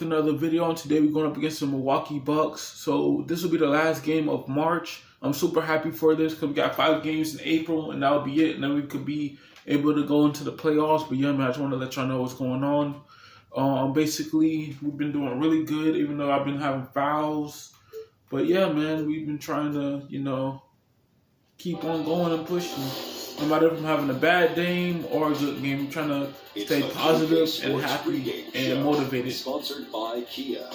Another video, and today we're going up against the Milwaukee Bucks. So this will be the last game of March. I'm super happy for this because we got 5 games in April, and that'll be it. And then we could be able to go into the playoffs. But yeah, man, I just want to let y'all know what's going on. Basically, we've been doing really good, even though I've been having fouls. But yeah, man, we've been trying to, keep on going and pushing. No matter if I'm having a bad game or a good game, I'm trying to stay positive and happy and motivated. Sponsored by Kia.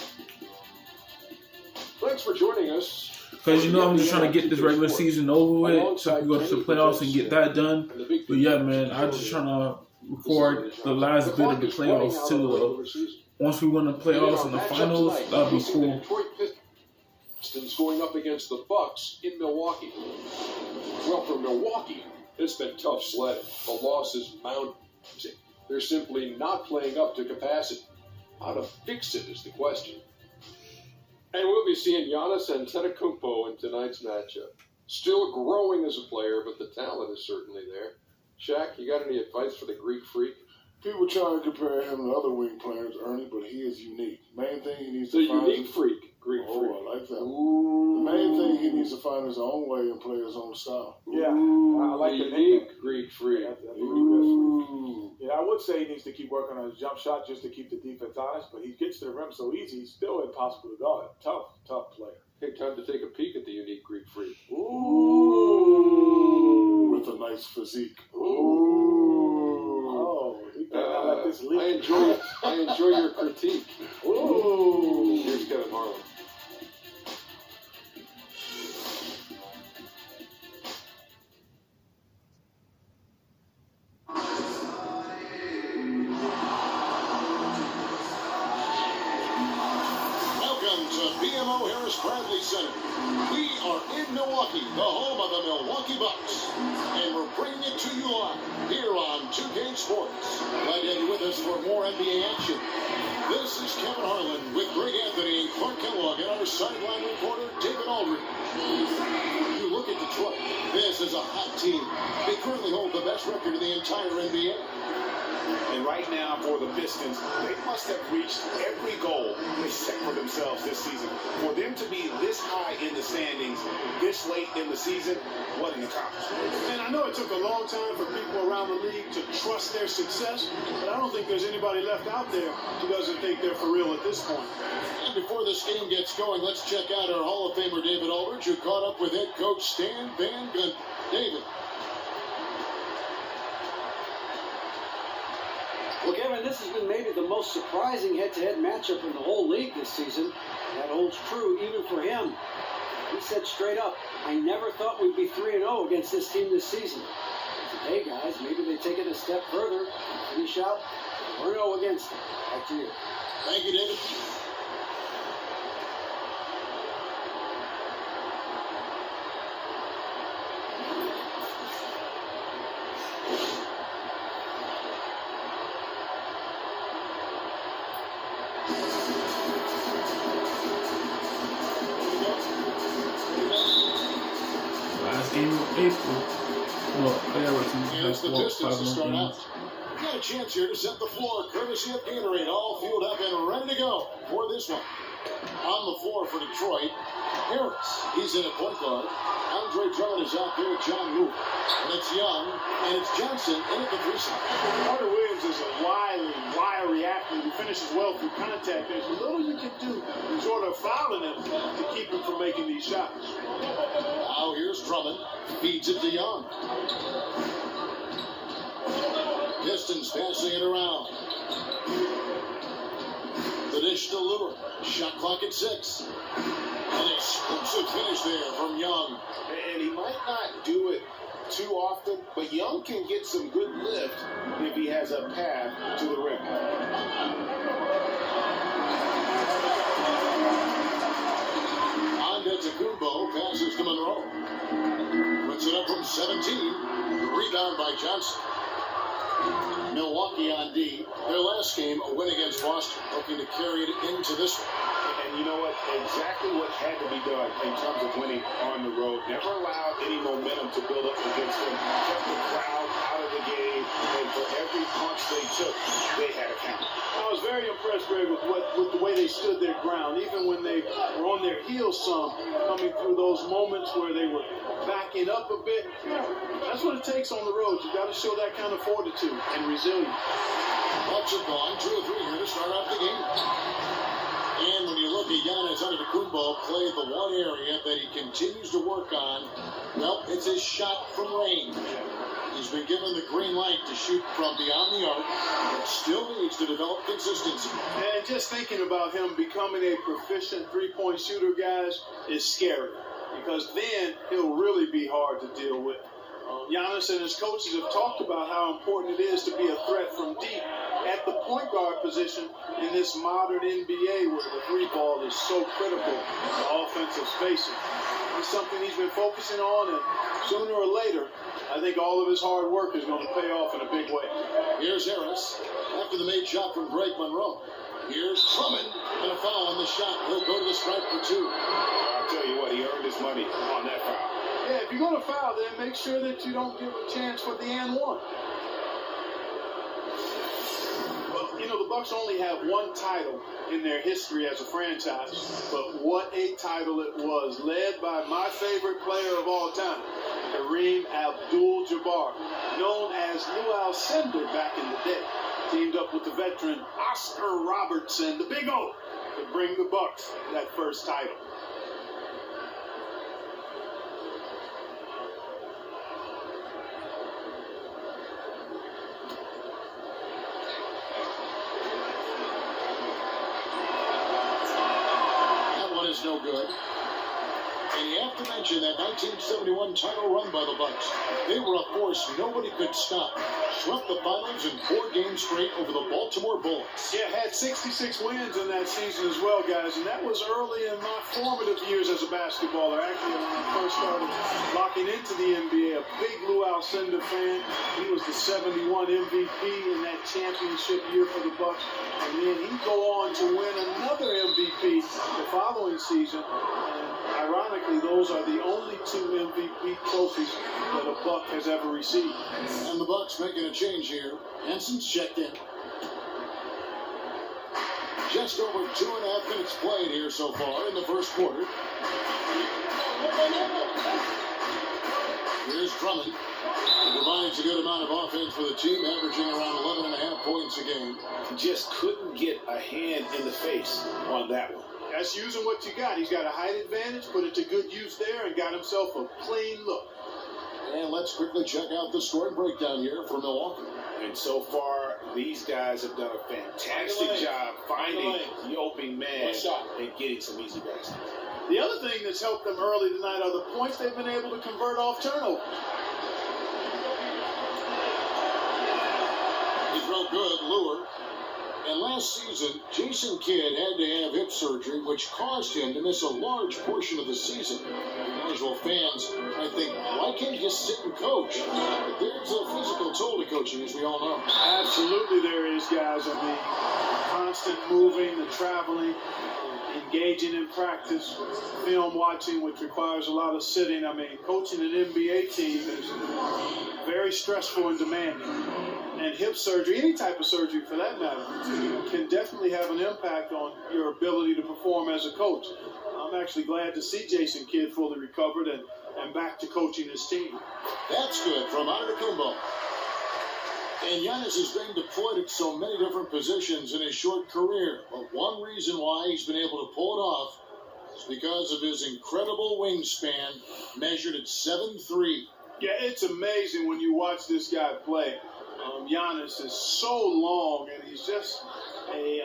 Thanks for joining us. Because I'm just trying to get this regular season over with so I can go to the playoffs and get that done. But yeah, man, I'm just trying to record the last bit of the playoffs too, though. Once we win the playoffs and the finals, that'll be cool. Pistons going up against the Bucks in Milwaukee. Well, for Milwaukee, it's been tough sledding. The loss is mounting. They're simply not playing up to capacity. How to fix it is the question. And we'll be seeing Giannis Antetokounmpo in tonight's matchup. Still growing as a player, but the talent is certainly there. Shaq, you got any advice for the Greek Freak? People try to compare him to other wing players, Ernie, but he is unique. Main thing he needs to The find unique freak, Greek freak. I like that. Ooh. The main thing he needs to find his own way and play his own style. Yeah, I like the unique Greek freak. Yeah, I would say he needs to keep working on his jump shot just to keep the defense honest, but he gets to the rim so easy, he's still impossible to guard. Tough player. Hey, time to take a peek at the unique Greek freak. Ooh. With a nice physique. I enjoy your critique. Ooh. Here's Kevin Harlan. Welcome to BMO Harris Bradley Center. We are in Milwaukee, the home of the Milwaukee Bucks. And we're bringing it to you live here on 2K Sports. Glad to have you with us for more NBA action. This is Kevin Harlan with Greg Anthony and Clark Kellogg and our sideline reporter, David Aldridge. You look at Detroit. This is a hot team. They currently hold the best record in the entire NBA. And right now for the Pistons, they must have reached every goal they set for themselves this season. For them to be this high in the standings this late in the season, what an accomplishment. And I know it took a long time for people around the league to trust their success, but I don't think there's anybody left out there who doesn't think they're for real at this point. And before this game gets going, let's check out our Hall of Famer David Aldridge, who caught up with head coach Stan Van Gundy. David. Well, Kevin, this has been maybe the most surprising head-to-head matchup in the whole league this season. That holds true even for him. He said straight up, I never thought we'd be 3-0 against this team this season. Hey, guys, maybe they take it a step further and finish out 4-0 against them. Back to you. Thank you, David. Last game of April. Here's the Pistons to start out. Got a chance here to set the floor, courtesy of Gatorade, all fueled up and ready to go for this one. On the floor for Detroit, Harris, he's in at point guard. Andre Drummond is out there with John Moore. And it's Young, and it's Johnson in at the three-side. Carter Williams is a wiry athlete who finishes well through contact. There's little you can do in sort of fouling him to keep him from making these shots. Now here's Drummond, feeds it to Young. Pistons passing it around. The dish to Lure. Shot clock at 6. An explosive finish there from Young. And he might not do it too often, but Young can get some good lift if he has a path to the rim. Antetokounmpo passes to Monroe. Puts it up from 17. Rebound by Johnson. Milwaukee on D. Their last game, a win against Boston, hoping to carry it into this one. And you know what? Exactly what had to be done in terms of winning on the road. Never allowed any momentum to build up against them. Kept the crowd out of the game. And for every punch they took, they had a count. I was very impressed, Greg, with the way they stood their ground, even when they were on their heels some, coming through those moments where they were backing up a bit. That's what it takes on the road. You got to show that kind of fortitude and resilience. Bucks are gone. 2 or 3 here to start off the game. And when you look at Giannis Antetokounmpo play the one area that he continues to work on, well, it's his shot from range. He's been given the green light to shoot from beyond the arc, but still needs to develop consistency. And just thinking about him becoming a proficient three-point shooter, guys, is scary. Because then he'll really be hard to deal with. Giannis and his coaches have talked about how important it is to be a threat from deep at the point guard position in this modern NBA where the three ball is so critical to offensive spacing. It's something he's been focusing on, and sooner or later, I think all of his hard work is going to pay off in a big way. Here's Harris after the made shot from Greg Monroe. Here's Drummond, and a foul on the shot. He'll go to the stripe for 2. I'll tell you what, he earned his money on that foul. Yeah, if you're going to foul, then make sure that you don't give a chance for the and one. Well, you know, the Bucks only have one title in their history as a franchise, but what a title it was, led by my favorite player of all time, Kareem Abdul-Jabbar, known as Lou Alcindor back in the day, teamed up with the veteran Oscar Robertson, the Big O, to bring the Bucks that first title. No good. And you have to mention that 1971 title run by the Bucks. They were a force nobody could stop. Swept the finals in 4 games straight over the Baltimore Bullets. Yeah, had 66 wins in that season as well, guys. And that was early in my formative years as a basketballer. Actually, when I first started locking into the NBA, a big Lou Alcindor fan. He was the 71 MVP in that championship year for the Bucks. And then he'd go on to win another MVP the following season. And ironically, those are the only 2 MVP trophies that a Buck has ever received. And the Bucks making a change here. Hanson's checked in. Just over 2.5 minutes played here so far in the first quarter. Here's Drummond. Provides a good amount of offense for the team, averaging around 11.5 points a game. Just couldn't get a hand in the face on that one. That's using what you got. He's got a height advantage, put it to good use there, and got himself a clean look. And let's quickly check out the scoring breakdown here for Milwaukee. And so far, these guys have done a fantastic job finding the open man and getting some easy baskets. The other thing that's helped them early tonight are the points they've been able to convert off turnover. He's real good, lure. And last season, Jason Kidd had to have hip surgery, which caused him to miss a large portion of the season. Casual fans, I think, why can't you just sit and coach? But there's a physical toll to coaching, as we all know. Absolutely there is, guys. I mean, constant moving, the traveling, engaging in practice, film watching, which requires a lot of sitting. I mean, coaching an NBA team is very stressful and demanding. And hip surgery, any type of surgery for that matter, can definitely have an impact on your ability to perform as a coach. I'm actually glad to see Jason Kidd fully recovered and back to coaching his team. That's good from Antetokounmpo. And Giannis has been deployed at so many different positions in his short career. But one reason why he's been able to pull it off is because of his incredible wingspan, measured at 7'3". Yeah, it's amazing when you watch this guy play. Giannis is so long, and he's just a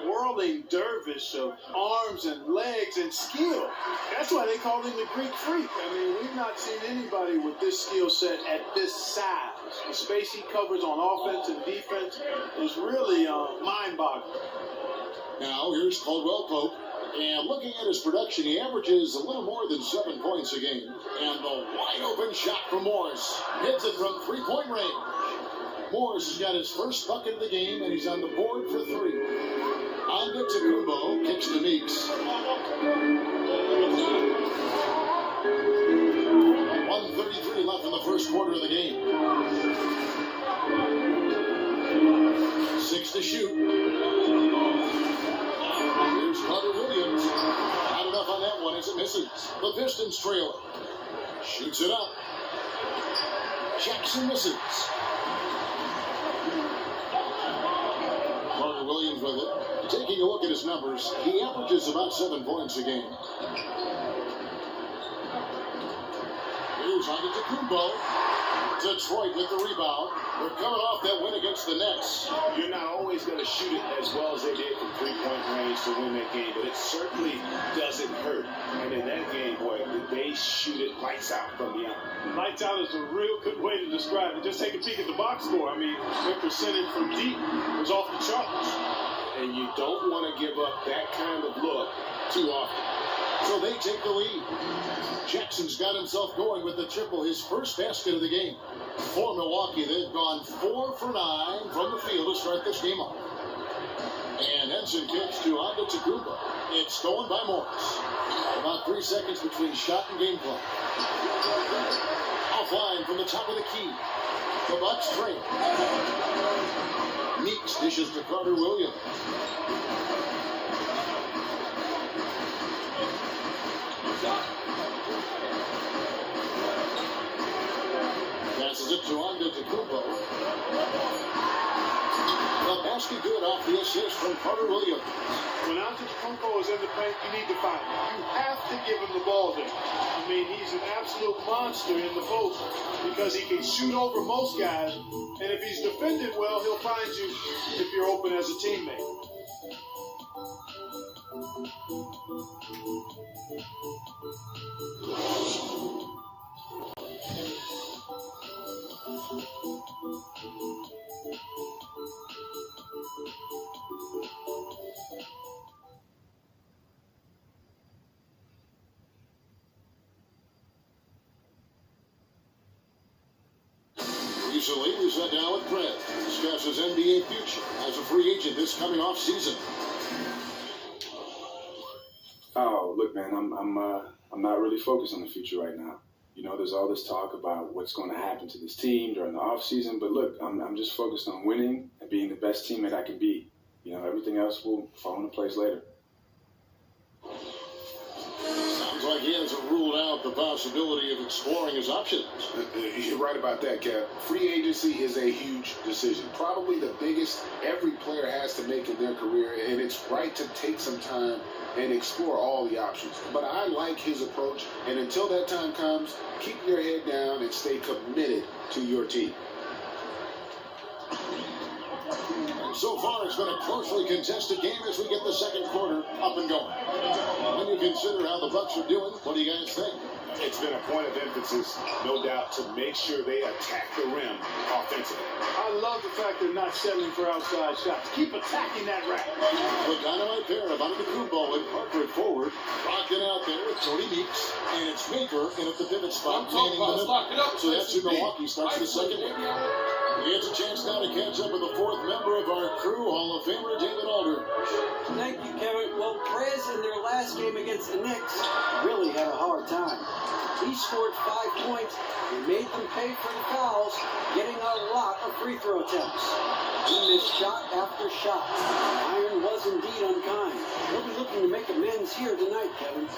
whirling dervish of arms and legs and skill. That's why they call him the Greek Freak. I mean, we've not seen anybody with this skill set at this size. The space he covers on offense and defense is really mind-boggling. Now, here's Caldwell Pope. And looking at his production, he averages a little more than 7 points a game. And the wide-open shot from Morris. Hits it from three-point range. Morris has got his first bucket of the game, and he's on the board for 3. Antetokounmpo kicks to Meeks. shoot. Here's Carter Williams. Not enough on that one as it misses. The Pistons trail. Shoots it up. Jackson misses. Carter Williams with it. Taking a look at his numbers, he averages about 7 points a game. Here's Antetokounmpo. Detroit with the rebound. They're coming off that win against the Nets. You're not always going to shoot it as well as they did from three-point range to win that game, but it certainly doesn't hurt. And in that game, boy, they shoot it lights out from beyond. Lights out is a real good way to describe it. Just take a peek at the box score. I mean, their percentage from deep was off the charts. And you don't want to give up that kind of look too often. So they take the lead. Jackson's got himself going with the triple, his first basket of the game. For Milwaukee, they've gone 4 for 9 from the field to start this game off. And Henson kicks to Antetokounmpo. It's stolen by Morris. About 3 seconds between shot and game clock. Offline from the top of the key. The Bucks trail. Meeks dishes to Carter Williams. Passes it to Antetokounmpo. The basket good off the assist from Carter Williams. When Antetokounmpo is in the paint, you need to find him. You have to give him the ball there. I mean, he's an absolute monster in the post because he can shoot over most guys, and if he's defended well, he'll find you if you're open as a teammate. Recently, we sat down with Brett to discuss his NBA future as a free agent this coming off season. Oh, look, man, I'm not really focused on the future right now. You know, there's all this talk about what's going to happen to this team during the off season, but look, I'm just focused on winning and being the best teammate I can be. You know, everything else will fall into place later. Sounds like he hasn't ruled out the possibility of exploring his options. You're right about that, Kev. Free agency is a huge decision, probably the biggest every player has to make in their career, and it's right to take some time and explore all the options. But I like his approach, and until that time comes, keep your head down and stay committed to your team. So far, it's been a closely contested game as we get the second quarter up and going. When you consider how the Bucks are doing, what do you guys think? It's been a point of emphasis, no doubt, to make sure they attack the rim offensively. I love the fact they're not settling for outside shots. Keep attacking that rack. The dynamite pair of Antetokounmpo and Parker at forward, rocking out there with Cody Meeks, and it's Baker in at the pivot spot, manning the middle. So that's who Milwaukee starts the second half. He gets a chance now to catch up with the fourth member of our crew, Hall of Famer David Aldridge. Thank you, Kevin. Well, Prez in their last game against the Knicks really had a hard time. He scored 5 points and made them pay for the fouls, getting a lot of free throw attempts. He missed shot after shot. Iron was indeed unkind. He'll be looking to make amends here tonight, Kevin.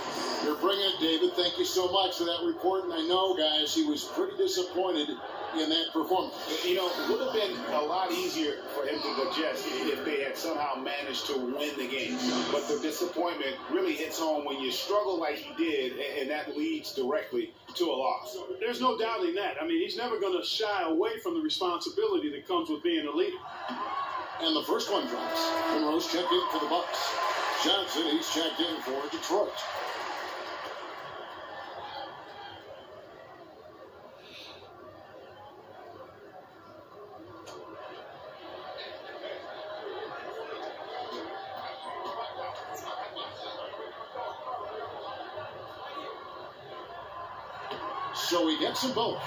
You're bringing it, David. Thank you so much for that report. And I know, guys, he was pretty disappointed in that performance. You know, it would have been a lot easier for him to digest if they had somehow managed to win the game. But the disappointment really hits home when you struggle like he did, and that leads directly to a loss. There's no doubting that. I mean, he's never going to shy away from the responsibility that comes with being a leader. And the first one drops. Monroe's checked in for the Bucks. Johnson, he's checked in for Detroit. So he gets them both.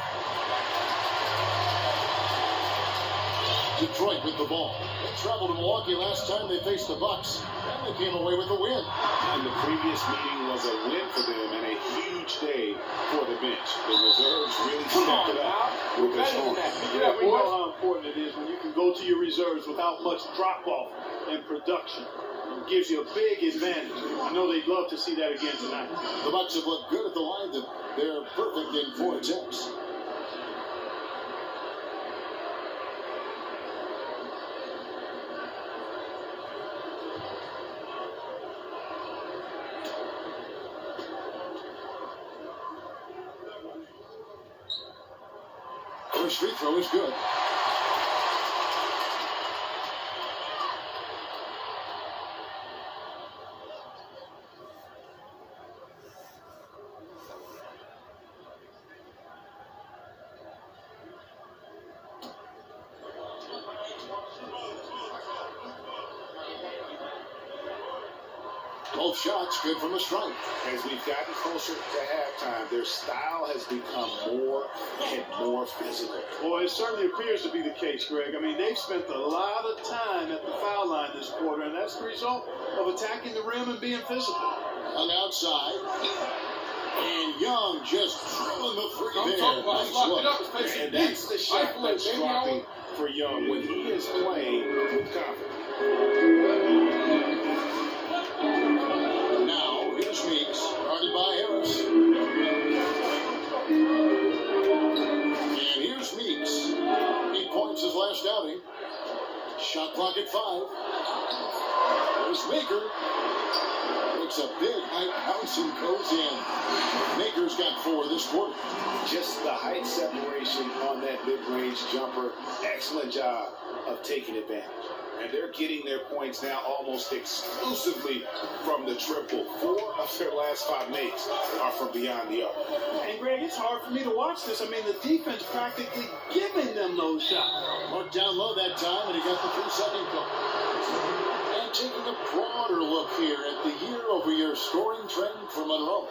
Detroit with the ball. They traveled to Milwaukee last time they faced the Bucks, and they came away with a win. And the previous meeting was a win for them and a huge day for the bench. The reserves really stepped it up with their scoring. Yeah, we know how important it is when you can go to your reserves without much drop-off in production. It gives you a big advantage. I know they'd love to see that again tonight. The Bucks have looked good at the line. They're perfect in 4 attempts. First free throw is good. Both shots good from the stripe. As we've gotten closer to halftime, their style has become more and more physical. Boy, it certainly appears to be the case, Greg. I mean, they've spent a lot of time at the foul line this quarter, and that's the result of attacking the rim and being physical. On outside. And Young just drilling the three there. Nice look. And that's the shot that's dropping for Young when he is playing with confidence. Now, here's Meeks, guarded by Harris. And here's Meeks. 8 points his last outing. Shot clock at 5. There's Maker. Makes a big height bounce and goes in. Maker's got 4 this quarter. Just the height separation on that mid-range jumper. Excellent job of taking advantage. And they're getting their points now almost exclusively from the triple. 4 of their last 5 makes are from beyond the arc. And Greg, it's hard for me to watch this. I mean, the defense practically giving them those shots. Marked down low that time, and he got the 3-second call. And taking a broader look here at the year-over-year scoring trend for Monroe.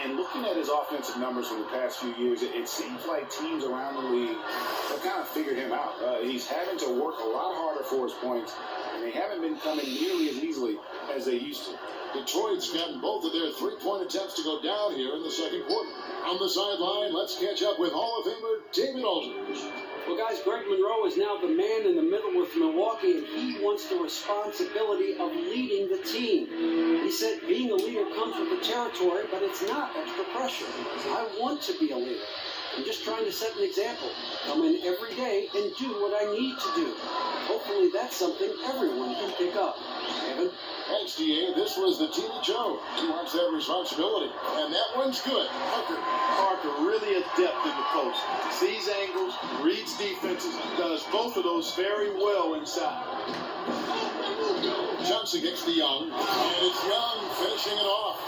And looking at his offensive numbers from the past few years, it seems like teams around the league have kind of figured him out. He's having to work a lot harder for his points, and they haven't been coming nearly as easily as they used to. Detroit's gotten both of their 3-point attempts to go down here in the second quarter. On the sideline, let's catch up with Hall of Famer David Aldridge. Well, guys, Greg Monroe is now the man in the middle with Milwaukee, and he wants the responsibility of leading the team. He said being a leader comes with the territory, but it's not extra pressure. I want to be a leader. I'm just trying to set an example. Come in every day and do what I need to do. Hopefully that's something everyone can pick up. Evan? Thanks, D.A. This was the Teeny Joe. He wants that responsibility. And that one's good. Parker really adept in the post. Sees angles, reads defenses, does both of those very well inside. Johnson gets to Young, and it's Young finishing it off.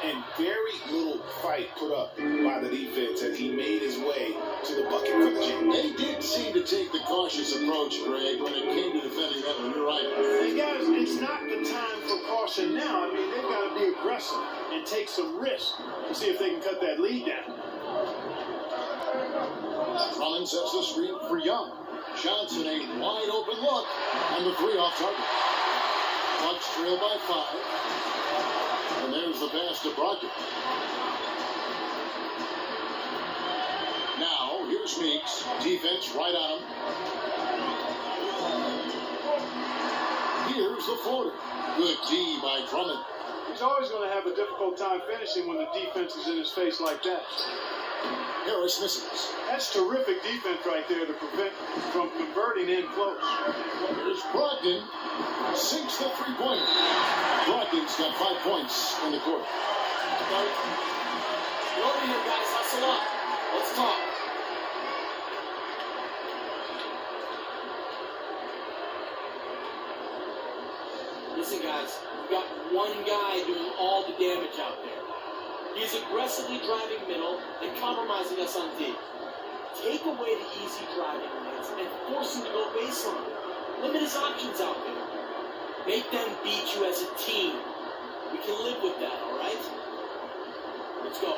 And very little fight put up by the defense as he made his way to the bucket for the jam. They did seem to take the cautious approach, Greg, when it came to defending that one. You're right. Hey, guys, it's not the time for caution now. I mean, they've got to be aggressive and take some risk to see if they can cut that lead down. Drummond sets the screen for Young. Johnson, a wide open look, and the 3 off target. Bucks trail by 5. And there's the pass to Brogdon. Now, here's Meeks. Defense right on him. Here's the floater. Good D by Drummond. He's always going to have a difficult time finishing when the defense is in his face like that. Harris misses. That's terrific defense right there to prevent from converting in close. Here's Brogdon. Sinks the 3-pointer. Brogdon's got 5 points in the quarter. Get over here, guys. Hustle up. Let's talk. Listen, guys. We've got one guy doing all the damage out there. He's aggressively driving middle and compromising us on D. Take away the easy driving lanes and force him to go baseline. Limit his options out there. Make them beat you as a team. We can live with that, all right? Let's go.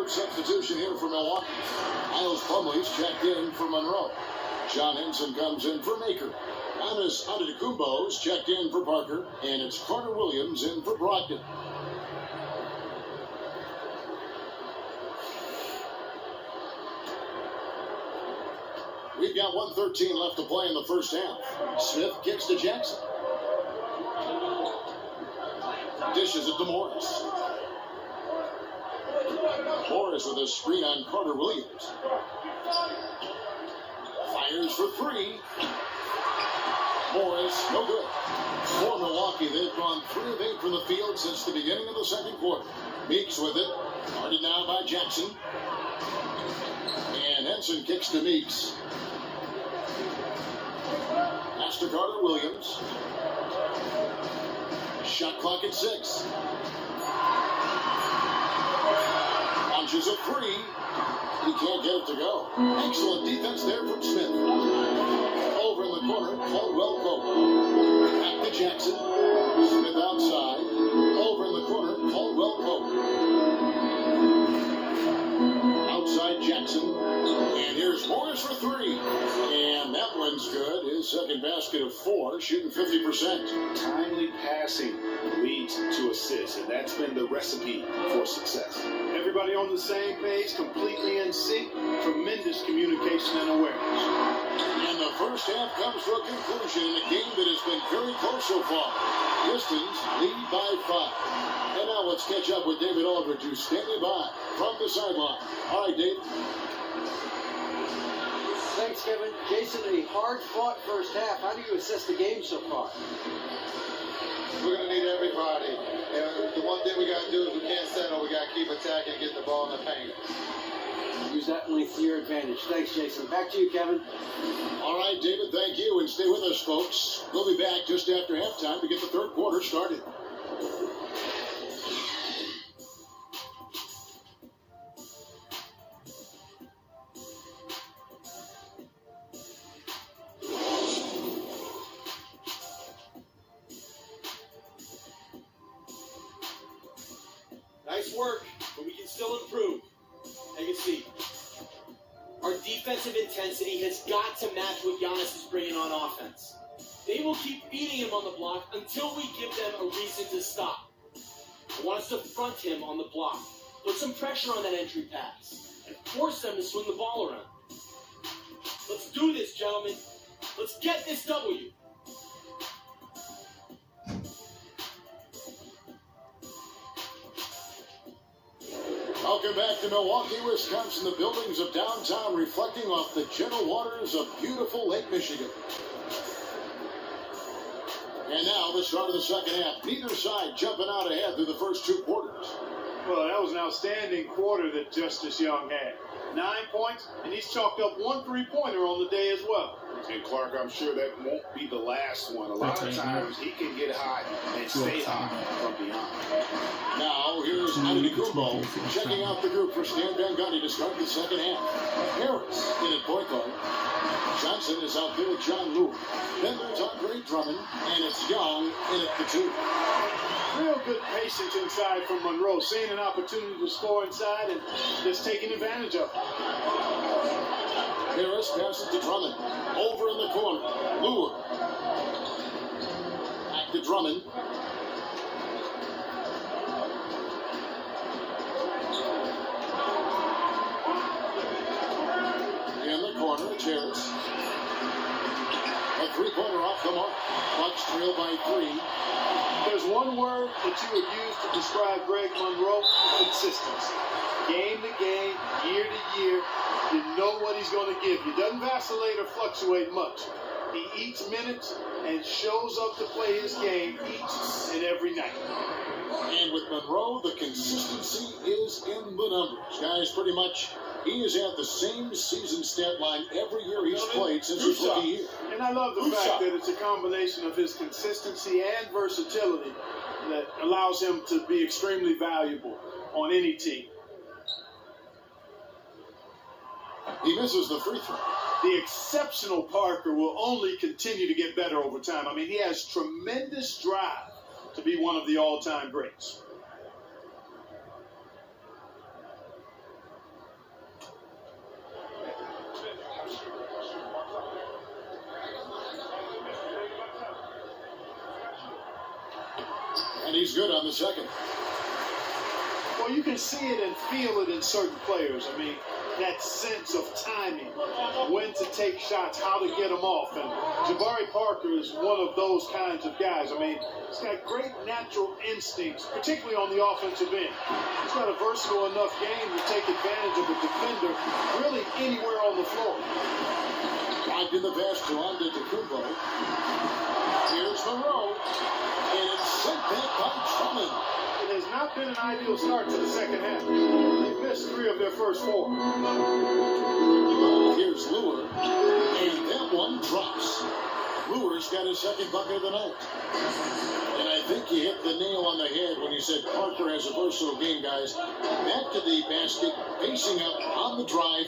Third substitution here for Milwaukee. Miles Plumlee's checked in for Monroe. John Henson comes in for Maker. Giannis Antetokounmpo's checked in for Parker. And it's Carter Williams in for Brogdon. We've got 1:13 left to play in the first half. Smith kicks to Jackson. Dishes it to Morris. Morris with a screen on Carter Williams. Fires for three. Morris, no good. For Milwaukee, they've gone 3 of 8 from the field since the beginning of the second quarter. Meeks with it. Guarded now by Jackson. And Henson kicks to Meeks. Pass to Carter Williams. Shot clock at 6. Launches a 3. He can't get it to go. Excellent defense there from Smith. Over in the corner, Caldwell Pope. Back to Jackson. Smith outside. Over in the corner, Caldwell Pope. Outside Jackson. And here's Morris for 3. And that one's good. His second basket of 4, shooting 50%. Timely passing leads to assists, and that's been the recipe for success. Everybody on the same page, completely in sync, tremendous communication and awareness. And the first half comes to a conclusion in a game that has been very close so far. Pistons lead by 5. And now let's catch up with David Aldridge, who's standing by from the sideline. All right, Dave. Thanks, Kevin. Jason, a hard-fought first half. How do you assess the game so far? We're going to need everybody. And the one thing we got to do is we can't settle. We got to keep attacking and get the ball in the paint. Use that length to your advantage. Thanks, Jason. Back to you, Kevin. All right, David, thank you. And stay with us, folks. We'll be back just after halftime to get the third quarter started. Nice work, but we can still improve. Take a seat. Our defensive intensity has got to match what Giannis is bringing on offense. They will keep beating him on the block until we give them a reason to stop. I want us to front him on the block, put some pressure on that entry pass, and force them to swing the ball around. Let's do this, gentlemen. Let's get this W. Welcome back to Milwaukee, Wisconsin. The buildings of downtown reflecting off the gentle waters of beautiful Lake Michigan. And now the start of the second half. Neither side jumping out ahead through the first 2 quarters. Well, that was an outstanding quarter that Justice Young had. 9 points, and he's chalked up 1 3-pointer on the day as well. And Clark, I'm sure that won't be the last one. A lot of times he can get hot and stay hot from beyond. Now here's Antetokounmpo checking out the group for Stan Van Gundy to start the second half. Harris in at point guard. Johnson is out there with John Lewis. Then there's Andre Drummond, and it's Young in at the 2. Real good patience inside from Monroe, seeing an opportunity to score inside and just taking advantage of it. Harris passes to Drummond. Over in the corner. Lure. Back to Drummond. In the corner, it's Harris. A 3-pointer off the mark. Bucks trail by 3. There's one word that you would use to describe Greg Monroe: consistency. Game to game, year to year, you know what he's going to give you. Doesn't vacillate or fluctuate much. He eats minutes and shows up to play his game each and every night. And with Monroe, the consistency is in the numbers. Guys, pretty much, he is at the same season stat line every year he's played since his rookie year. And I love the fact that it's a combination of his consistency and versatility that allows him to be extremely valuable on any team. He misses the free throw. The exceptional Parker will only continue to get better over time. I mean, he has tremendous drive to be one of the all-time greats. he's good on the second. Well, you can see it and feel it in certain players. I mean, that sense of timing, when to take shots, how to get them off. And Jabari Parker is one of those kinds of guys. I mean, he's got great natural instincts, particularly on the offensive end. He's got a versatile enough game to take advantage of a defender really anywhere on the floor. Back in the pass to Antetokounmpo. Here's Monroe, and it's sent back by Drummond. It has not been an ideal start to the second half. They've missed 3 of their first 4. Here's Lure, and that one drops. Lure's got his second bucket of the night. And I think you hit the nail on the head when you said Parker has a versatile game, guys. Back to the basket, facing up on the drive.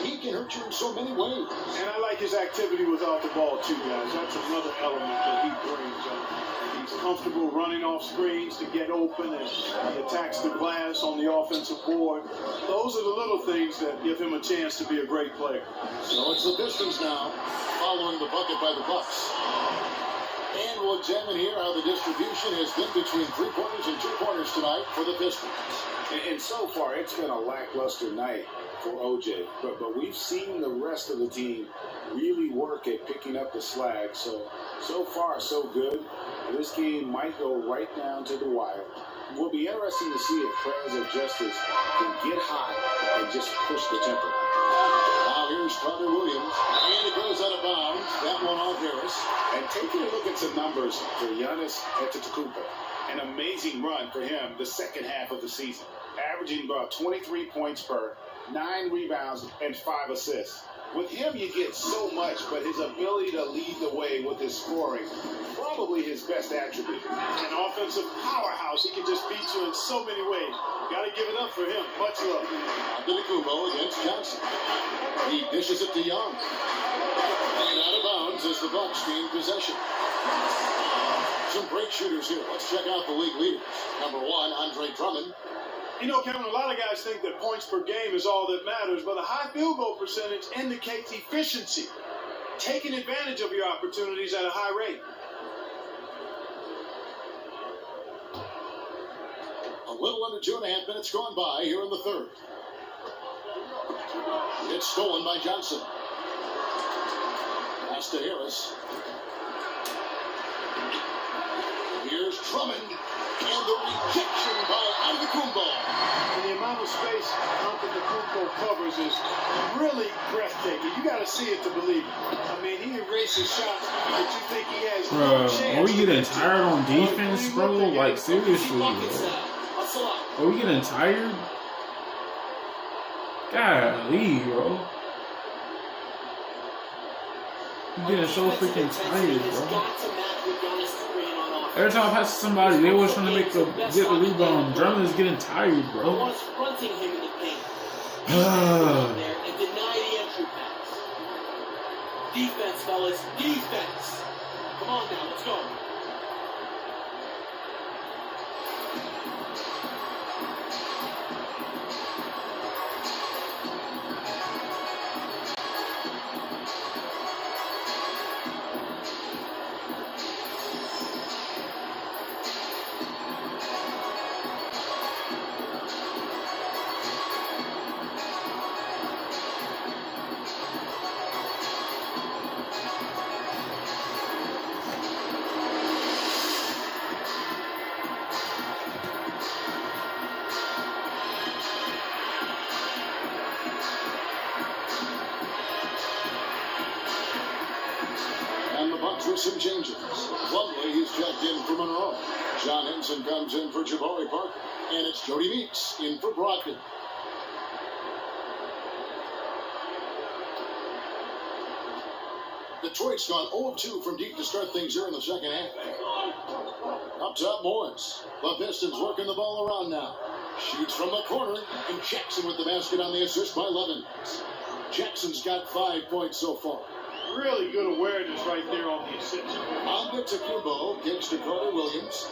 He can hurt you in so many ways. And I like his activity without the ball, too, guys. That's another element that he brings. He's comfortable running off screens to get open, and he attacks the glass on the offensive board. Those are the little things that give him a chance to be a great player. So it's the Pistons now, following the bucket by the Bucks. And we'll examine here how the distribution has been between 3 pointers and 2 pointers tonight for the Pistons. And so far, it's been a lackluster night for OJ. But we've seen the rest of the team really work at picking up the slack. So far, so good. This game might go right down to the wire. It will be interesting to see if players of justice can get high and just push the tempo. Now here's Carter Williams, and it goes out of bounds. That one off Harris. And taking a look at some numbers for Giannis Antetokounmpo. An amazing run for him the second half of the season. Averaging about 23 points per, 9 rebounds, and 5 assists. With him, you get so much, but his ability to lead the way with his scoring, probably his best attribute. An offensive powerhouse. He can just beat you in so many ways. Got to give it up for him. Much love. Antetokounmpo against Johnson. He dishes it to Young. And out of bounds as the Bucks gain possession. Some great shooters here. Let's check out the league leaders. Number 1, Andre Drummond. You know, Kevin, a lot of guys think that points per game is all that matters, but a high field goal percentage indicates efficiency, taking advantage of your opportunities at a high rate. A little under 2.5 minutes gone by here in the third. It's stolen by Johnson. Pass to Harris. Here's Drummond, and the rejection by Antetokounmpo. And the amount of space Antetokounmpo covers is really breathtaking. You got to see it to believe it. I mean, he erases shots that you think he has no chance. Are we getting tired on defense, bro? Like, seriously, bro. Are we getting tired? Golly, bro. I'm getting so freaking tired, bro. Every time I pass somebody, they always trying to get the rebound. Drummond is getting tired, bro. Fronting him in the paint. And deny the entry pass. Defense, fellas, defense. Come on now, let's go. Some changes. Plumlee, he's checked in for Monroe. John Henson comes in for Jabari Parker. And it's Jody Meeks in for Brogdon. Detroit's gone 0-2 from deep to start things here in the second half. Up top, Morris. The Pistons working the ball around now. Shoots from the corner, and Jackson with the basket on the assist by Levin. Jackson's got 5 points so far. Really good awareness right there on the assist. Antetokounmpo kicks to Carter Williams.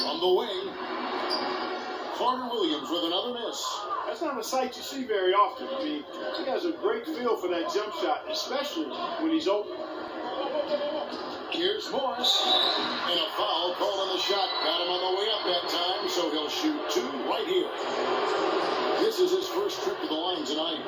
From the wing, Carter Williams with another miss. That's not a sight you see very often. I mean, he has a great feel for that jump shot, especially when he's open. Here's Morris. And a foul called on the shot. Got him on the way up that time, so he'll shoot 2 right here. This is his first trip to the line tonight.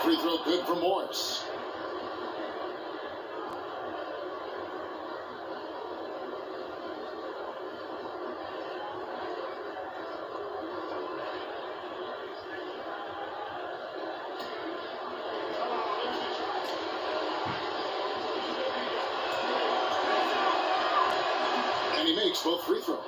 Free throw good for Morris. And he makes both free throws.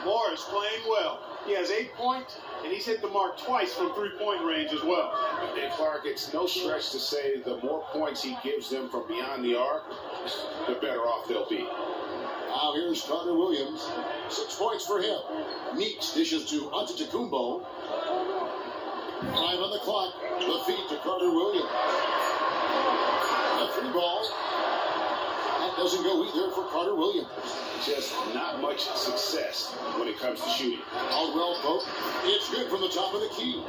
Morris playing well. He has 8 points, and he's hit the mark twice from three-point range as well. And Clark, it's no stretch to say the more points he gives them from beyond the arc, the better off they'll be. Now here's Carter Williams. 6 points for him. Meeks dishes to Antetokounmpo. 5 on the clock. The feed to Carter Williams. A 3-ball. That doesn't go either for Carter Williams. Just not much success when it comes to shooting. Aldrell Pope. It's good from the top of the key.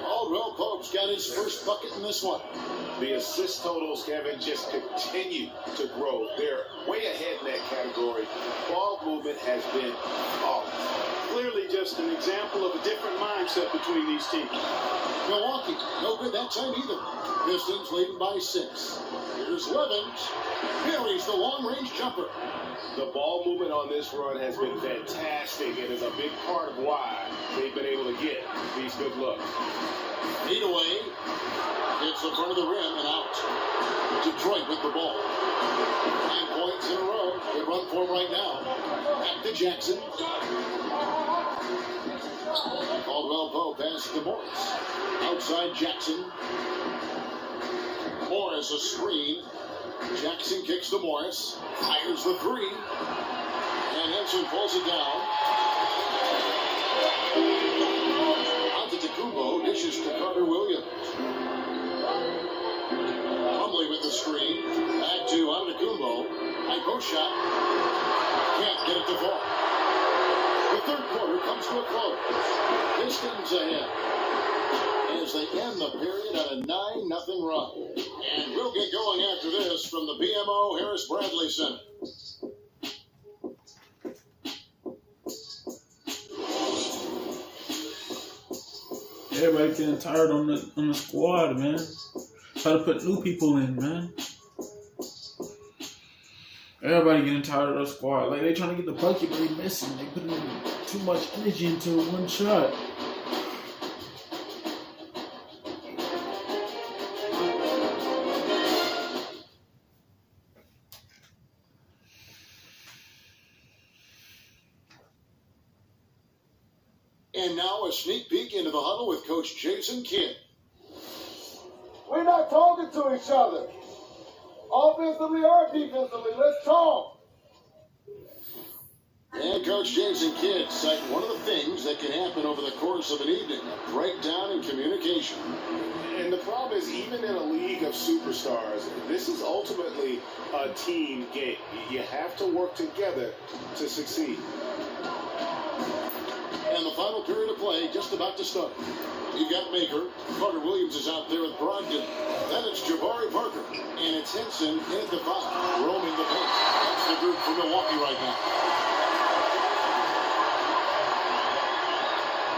Aldrell Pope's got his first bucket in this one. The assist totals, Kevin, just continue to grow. They're way ahead in that category. Ball movement has been flawless. Clearly just an example of a different mindset between these teams. Milwaukee, no good that time either. Pistons leading by 6. Here's Levens. Buries the long-range jumper. The ball movement on this run has been fantastic and is a big part of why they've been able to get these good looks. Feed away. Hits the front of the rim and out. Detroit with the ball. 9 points in a row. Good run for him right now. Back to Jackson. Caldwell Pope passes to Morris. Outside Jackson. Morris a screen. Jackson kicks to Morris. Fires the 3. And Henson pulls it down. Antetokounmpo dishes to Carter Williams. Plumlee with the screen. Back to Antetokounmpo. High post shot. Can't get it to fall. The third quarter comes to a close. Pistons ahead as they end the period at a 9-0 run. And we'll get going after this from the BMO Harris Bradley Center. Everybody getting tired on the squad, man. Try to put new people in, man. Everybody getting tired of the squad. Like, they trying to get the bucket, but they missing. They putting too much energy into one shot. And now a sneak peek into the huddle with Coach Jason Kidd. We're not talking to each other. Offensively or defensively, let's talk. And Coach Jason Kidd said one of the things that can happen over the course of an evening, a breakdown in communication. And the problem is, even in a league of superstars, this is ultimately a team game. You have to work together to succeed. And the final period of play just about to start. You've got Maker. Carter Williams is out there with Brogdon. Then it's Jabari Parker. And it's Henson in the 5, roaming the paint. That's the group for Milwaukee right now.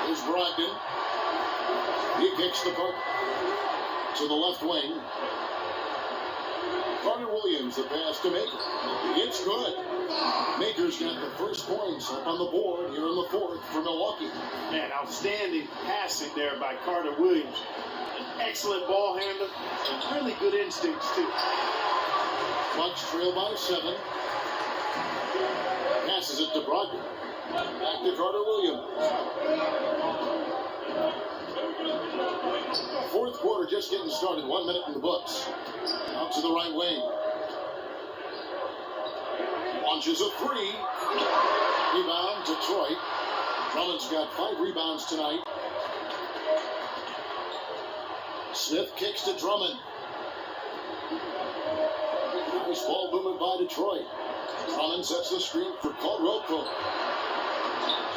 Here's Brogdon. He kicks the puck to the left wing. Carter Williams, the pass to Maker. It's good. Maker's got the first points up on the board here in the 4th for Milwaukee. Man, outstanding passing there by Carter Williams. An excellent ball handler and really good instincts, too. Bucks trail by 7. Passes it to Brogdon. Back to Carter Williams. 4th quarter just getting started. 1 minute in the books. Out to the right wing. Launches a 3. Rebound, Detroit. Drummond's got 5 rebounds tonight. Smith kicks to Drummond. Nice ball movement by Detroit. Drummond sets the screen for Caldwell Pope.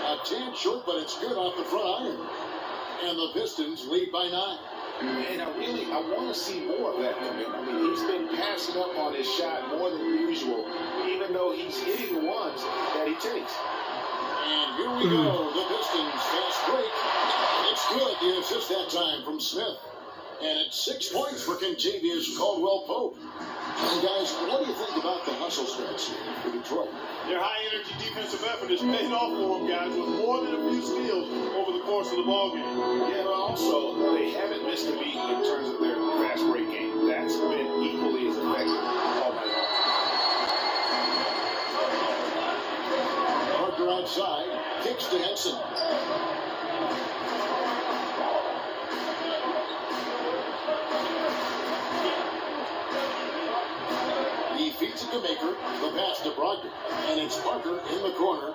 A tad short, but it's good off the front iron. And the Pistons lead by 9. And I want to see more of that from him. I mean, he's been passing up on his shot more than usual, even though he's hitting the ones that he takes. And here we go. The Pistons fast break. It's good. The assist that time from Smith. And it's 6 points for Kentavious Caldwell-Pope. And guys, what do you think about the hustle stretch for Detroit? Their high-energy defensive effort is paid off for them, guys, with more than a few steals over the course of the ballgame. Yeah, but also, they haven't missed a beat in terms of their fast break game. That's been equally as effective all night long. Parker outside, kicks to Henson. He feeds it to Maker, the pass to Brogdon, and it's Parker in the corner.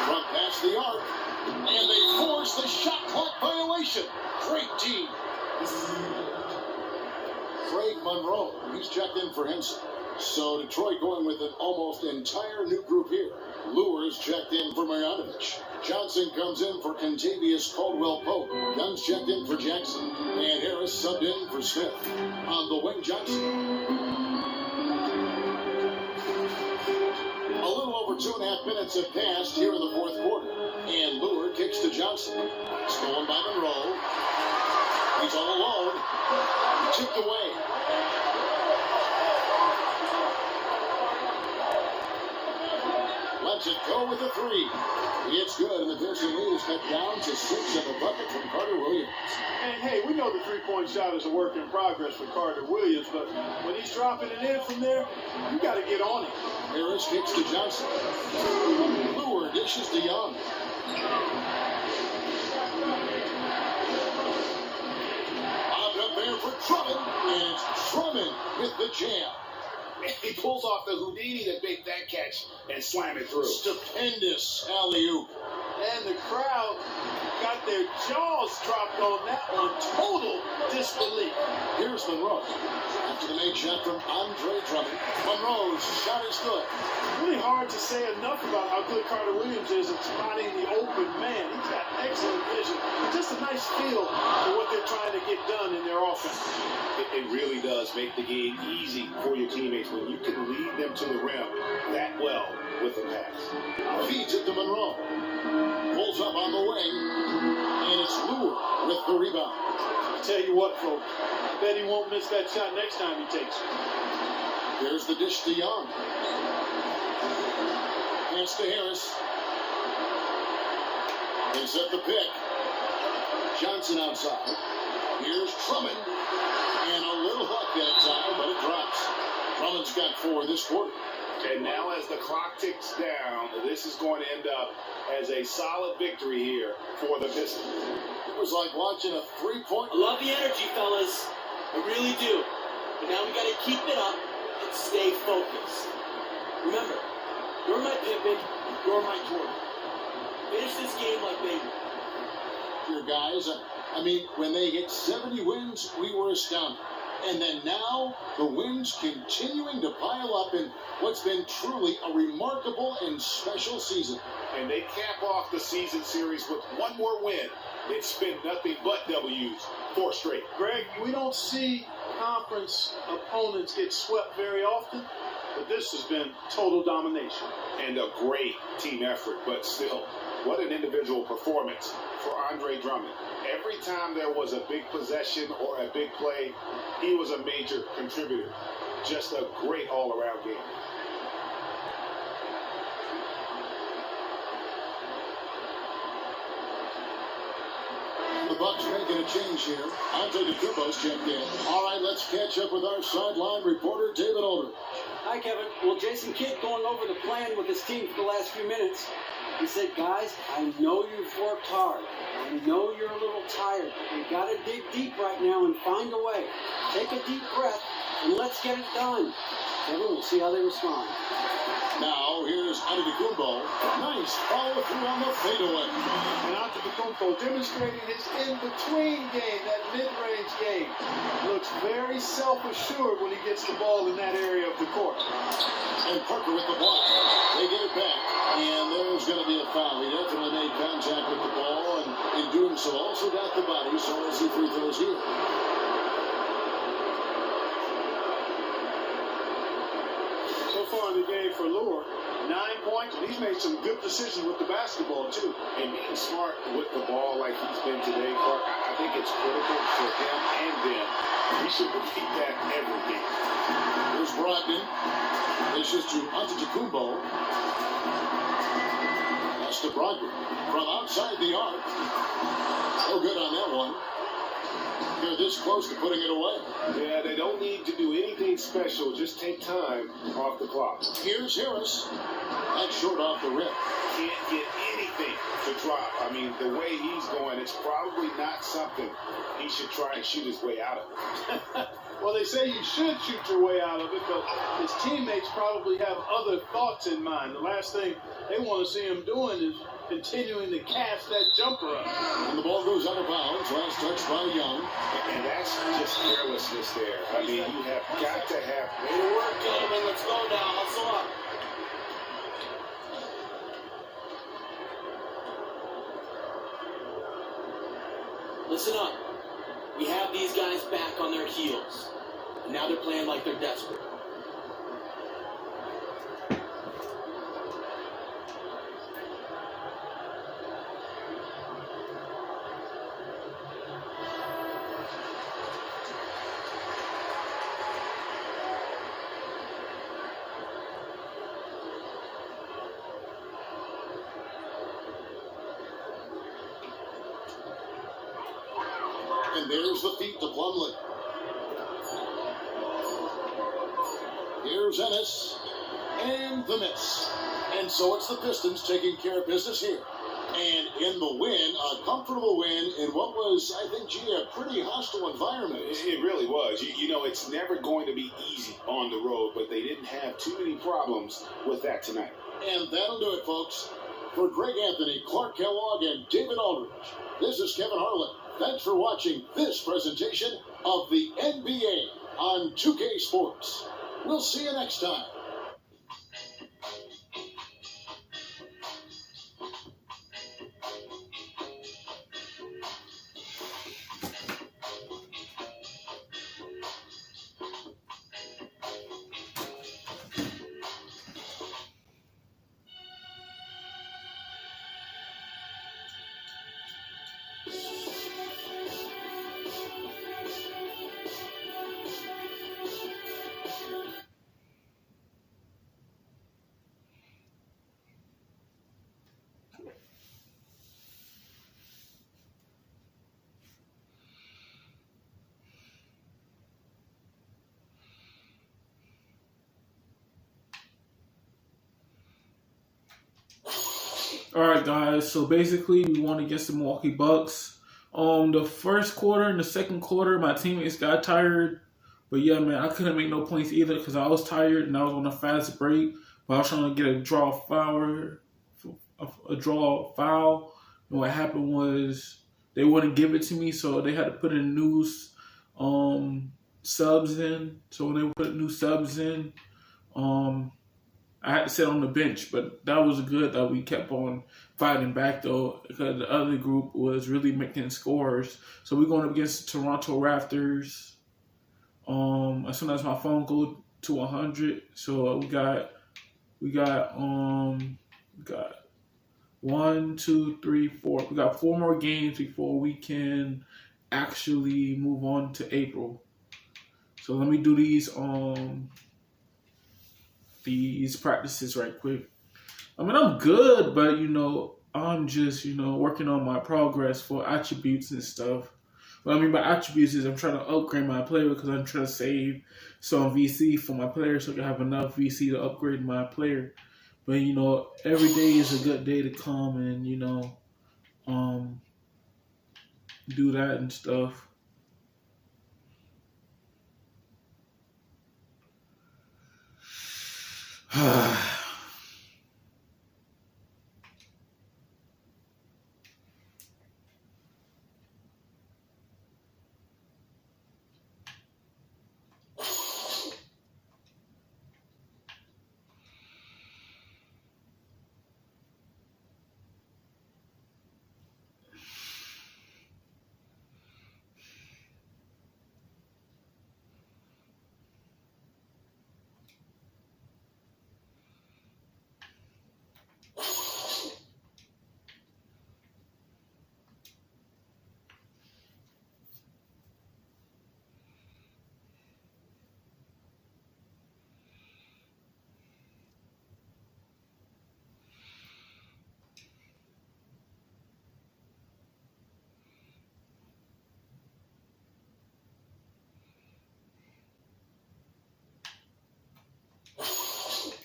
Front past the arc, and they force the shot clock violation. Great team. Craig Monroe, he's checked in for Henson. So Detroit going with an almost entire new group here. Lewis checked in for Marjanovic. Johnson comes in for Kentavious Caldwell-Pope. Guns checked in for Jackson. And Harris subbed in for Smith. On the wing, Johnson. A little over 2.5 minutes have passed here in the fourth quarter. And Lure kicks to Johnson. Stolen by Monroe. He's all alone. Tipped away. Lets it go with a 3. It's good, and the Pearson lead is cut down to 6 and a bucket from Carter Williams. And hey, we know the three-point shot is a work in progress for Carter Williams, but when he's dropping it in from there, you got to get on it. Harris kicks to Johnson. Lure dishes to Young. Bobbed up there for Drummond, and it's Drummond with the jam. He pulls off the Houdini to make that catch and slam it through. Stupendous alley-oop. And the crowd got their jaws dropped on that one. Total disbelief. Here's Monroe. After the made shot from Andre Drummond. Monroe's shot is good. Really hard to say enough about how good Carter Williams is at spotting the open man. He's got excellent vision. Just a nice feel for what they're trying to get done in their offense. It really does make the game easy for your teammates when you can lead them to the rim that well with a pass. Feeds it to Monroe. Pulls up on the wing, and it's Lure with the rebound. I tell you what, folks, I bet he won't miss that shot next time he takes it. Here's the dish to Young. Pass to Harris. They set the pick. Johnson outside. Here's Drummond. And a little luck that time, but it drops. Drummond's got 4 this quarter. And now as the clock ticks down, this is going to end up as a solid victory here for the Pistons. It was like watching a 3-point. I love the energy, fellas. I really do. But now we got to keep it up and stay focused. Remember, you're my Pippen, you're my Jordan. Finish this game like they do. Here, guys. I mean, when they hit 70 wins, we were astounded. And then now, the wins continuing to pile up in what's been truly a remarkable and special season. And they cap off the season series with one more win. It's been nothing but W's, 4 straight. Greg, we don't see conference opponents get swept very often, but this has been total domination. And a great team effort, but still, what an individual performance for Andre Drummond. Every time there was a big possession or a big play, he was a major contributor. Just a great all-around game. The Bucks making a change here. Andre DeCumbo's checked in. All right, let's catch up with our sideline reporter, David Aldridge. Hi, Kevin. Well, Jason Kidd going over the plan with his team for the last few minutes. He said, guys, I know you've worked hard. I know you're a little tired, but you got to dig deep right now and find a way. Take a deep breath, and let's get it done. Kevin, we'll see how they respond. Now, here's Antetokounmpo. Nice follow-through on the fadeaway. And Antetokounmpo demonstrating his in-between game, that mid-range game. Looks very self-assured when he gets the ball in that area of the court. And Parker with the block. They get it back, and there's going to be a foul. He definitely made contact with the ball, and in doing so, also got the body, so we'll see free throws here. So far in the game for Lure, 9 points, and he's made some good decisions with the basketball, too. And being smart with the ball like he's been today, Clark, I think it's critical for him and them. He should repeat that every game. Here's Brogdon. Dishes to Antetokounmpo. That's to Brogdon. From outside the arc. No good on that one. They're this close to putting it away. Yeah, they don't need to do anything special. Just take time off the clock. Here's Harris. That's short off the rim. Can't get anything to drop. I mean, the way he's going, it's probably not something he should try and shoot his way out of. Well, they say you should shoot your way out of it, but his teammates probably have other thoughts in mind. The last thing they want to see him doing is continuing to cast that jumper up. And the ball goes out of bounds. Last touch by Young. And that's just carelessness there. I mean, you have got to have... Way to work, gentlemen. Let's go now. Hustle up. Listen up. We have these guys back on their heels. And now they're playing like they're desperate. And there's the feet to Plumlee. Here's Ennis. And the miss. And so it's the Pistons taking care of business here. And in the win, a comfortable win in what was, I think, a pretty hostile environment. It really was. You know, it's never going to be easy on the road, but they didn't have too many problems with that tonight. And that'll do it, folks. For Greg Anthony, Clark Kellogg, and David Aldridge, this is Kevin Harlan. Thanks for watching this presentation of the NBA on 2K Sports. We'll see you next time. All right, guys. So basically, we won against the Milwaukee Bucks. The first quarter and the second quarter, my teammates got tired. But yeah, man, I couldn't make no points either because I was tired and I was on a fast break. But I was trying to get a draw foul. And what happened was they wouldn't give it to me, so they had to put in new subs in. So when they put new subs in, I had to sit on the bench, but that was good that we kept on fighting back, though, because the other group was really making scores. So we're going up against the Toronto Raptors. As soon as my phone goes to 100, so we got 1, 2, 3, 4. We got 4 more games before we can actually move on to April. So let me do these practices right quick. I mean, I'm good, but, I'm just, working on my progress for attributes and stuff. What I mean by attributes is I'm trying to upgrade my player because I'm trying to save some VC for my player so I can have enough VC to upgrade my player. But, you know, every day is a good day to come and, you know, do that and stuff.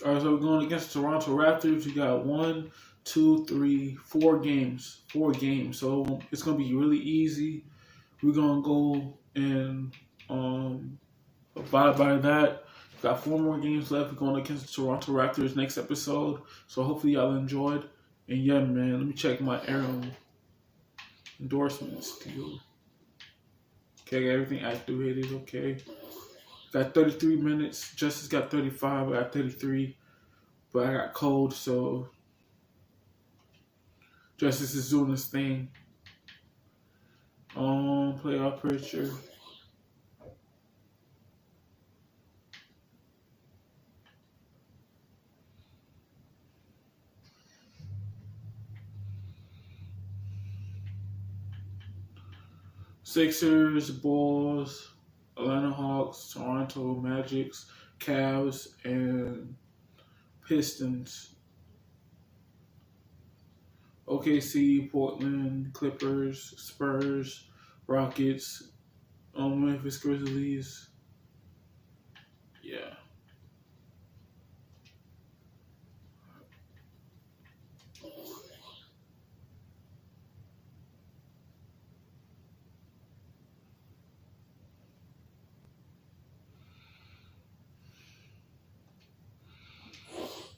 All right, so we're going against Toronto Raptors. We got 1, 2, 3, 4 games. 4 games. So it's going to be really easy. We're going to go and abide by that. We got 4 more games left. We're going against the Toronto Raptors next episode. So hopefully y'all enjoyed. And yeah, man, let me check my Aaron endorsements. Okay, got everything activated. Okay. Got 33 minutes. Justice got 35. I got 33. But I got cold, so Justice is doing this thing. Playoff pressure. Sixers, Bulls, Atlanta Hawks, Toronto Magics, Cavs, and Pistons. OKC, Portland, Clippers, Spurs, Rockets, Memphis Grizzlies. Yeah.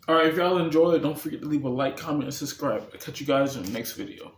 All right, if y'all enjoyed, don't forget to leave a like, comment, and subscribe. I'll catch you guys in the next video.